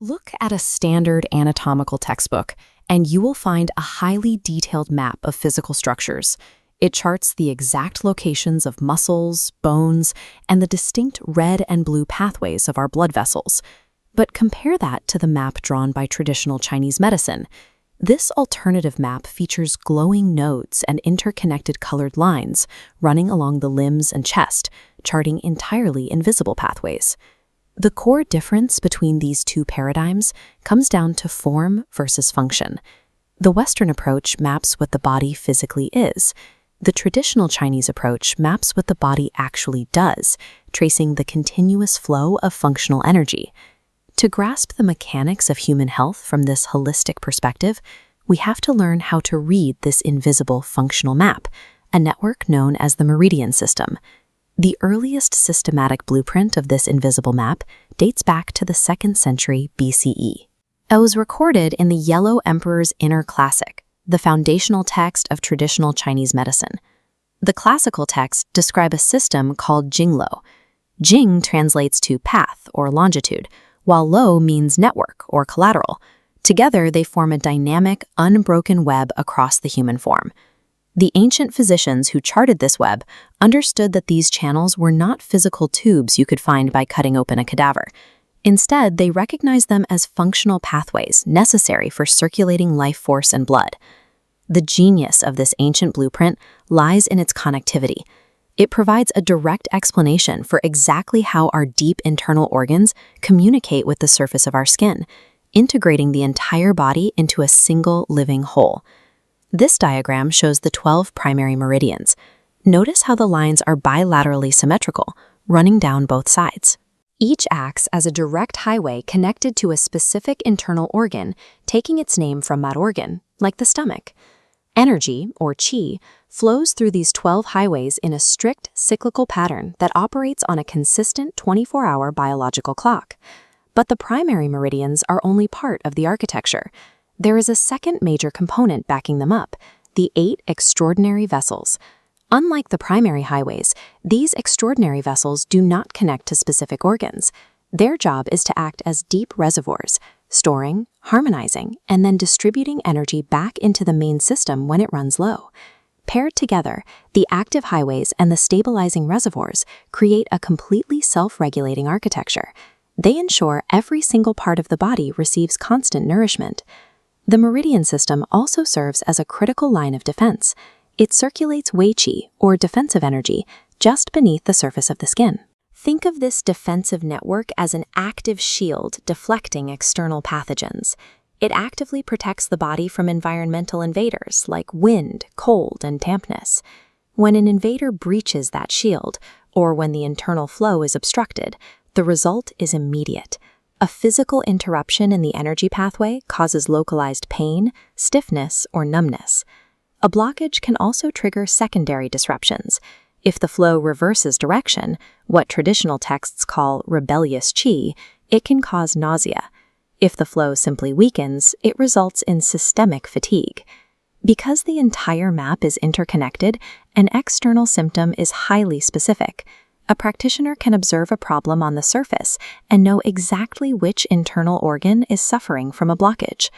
Look at a standard anatomical textbook, and you will find a highly detailed map of physical structures. It charts the exact locations of muscles, bones, and the distinct red and blue pathways of our blood vessels. But compare that to the map drawn by traditional Chinese medicine. This alternative map features glowing nodes and interconnected colored lines running along the limbs and chest, charting entirely invisible pathways. The core difference between these two paradigms comes down to form versus function. The Western approach maps what the body physically is. The traditional Chinese approach maps what the body actually does, tracing the continuous flow of functional energy. To grasp the mechanics of human health from this holistic perspective, we have to learn how to read this invisible functional map, a network known as the Meridian system. The earliest systematic blueprint of this invisible map dates back to the 2nd century BCE. It was recorded in the Yellow Emperor's Inner Classic, the foundational text of traditional Chinese medicine. The classical texts describe a system called Jinglo. Jing translates to path or longitude, while lo means network or collateral. Together, they form a dynamic, unbroken web across the human form. The ancient physicians who charted this web understood that these channels were not physical tubes you could find by cutting open a cadaver. Instead, they recognized them as functional pathways necessary for circulating life force and blood. The genius of this ancient blueprint lies in its connectivity. It provides a direct explanation for exactly how our deep internal organs communicate with the surface of our skin, integrating the entire body into a single living whole. This diagram shows the 12 primary meridians. Notice how the lines are bilaterally symmetrical, running down both sides. Each acts as a direct highway connected to a specific internal organ, taking its name from that organ, like the stomach. Energy, or qi, flows through these 12 highways in a strict cyclical pattern that operates on a consistent 24-hour biological clock. But the primary meridians are only part of the architecture. There is a second major component backing them up, the 8 extraordinary vessels. Unlike the primary highways, these extraordinary vessels do not connect to specific organs. Their job is to act as deep reservoirs, storing, harmonizing, and then distributing energy back into the main system when it runs low. Paired together, the active highways and the stabilizing reservoirs create a completely self-regulating architecture. They ensure every single part of the body receives constant nourishment. The Meridian system also serves as a critical line of defense. It circulates wei qi, or defensive energy, just beneath the surface of the skin. Think of this defensive network as an active shield deflecting external pathogens. It actively protects the body from environmental invaders like wind, cold, and dampness. When an invader breaches that shield, or when the internal flow is obstructed, the result is immediate. A physical interruption in the energy pathway causes localized pain, stiffness, or numbness. A blockage can also trigger secondary disruptions. If the flow reverses direction, what traditional texts call rebellious qi, it can cause nausea. If the flow simply weakens, it results in systemic fatigue. Because the entire map is interconnected, an external symptom is highly specific. A practitioner can observe a problem on the surface and know exactly which internal organ is suffering from a blockage.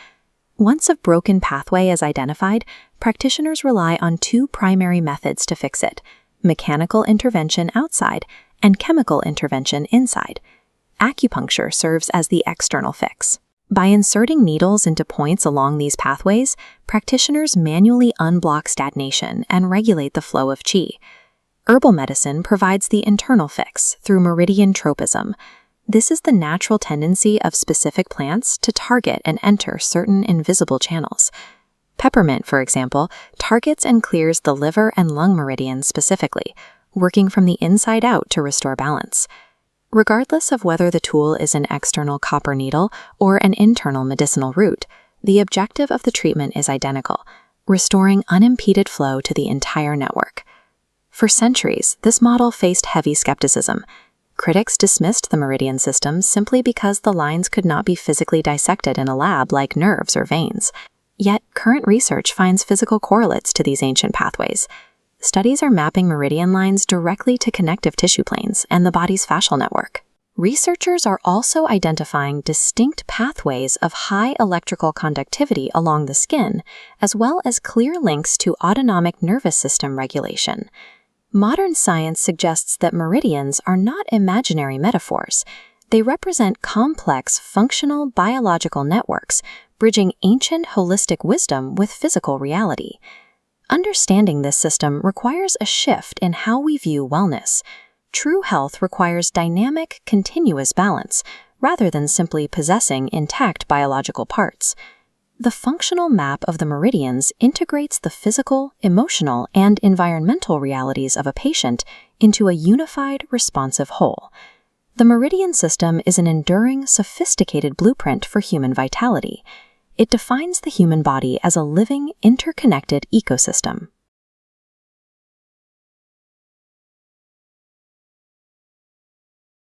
Once a broken pathway is identified, practitioners rely on 2 primary methods to fix it: mechanical intervention outside and chemical intervention inside. Acupuncture serves as the external fix. By inserting needles into points along these pathways, practitioners manually unblock stagnation and regulate the flow of qi. Herbal medicine provides the internal fix through meridian tropism. This is the natural tendency of specific plants to target and enter certain invisible channels. Peppermint, for example, targets and clears the liver and lung meridians specifically, working from the inside out to restore balance. Regardless of whether the tool is an external copper needle or an internal medicinal root, the objective of the treatment is identical: restoring unimpeded flow to the entire network. For centuries, this model faced heavy skepticism. Critics dismissed the Meridian system simply because the lines could not be physically dissected in a lab like nerves or veins. Yet, current research finds physical correlates to these ancient pathways. Studies are mapping meridian lines directly to connective tissue planes and the body's fascial network. Researchers are also identifying distinct pathways of high electrical conductivity along the skin, as well as clear links to autonomic nervous system regulation. Modern science suggests that meridians are not imaginary metaphors. They represent complex, functional biological networks, bridging ancient holistic wisdom with physical reality. Understanding this system requires a shift in how we view wellness. True health requires dynamic, continuous balance, rather than simply possessing intact biological parts. The functional map of the meridians integrates the physical, emotional, and environmental realities of a patient into a unified, responsive whole. The meridian system is an enduring, sophisticated blueprint for human vitality. It defines the human body as a living, interconnected ecosystem.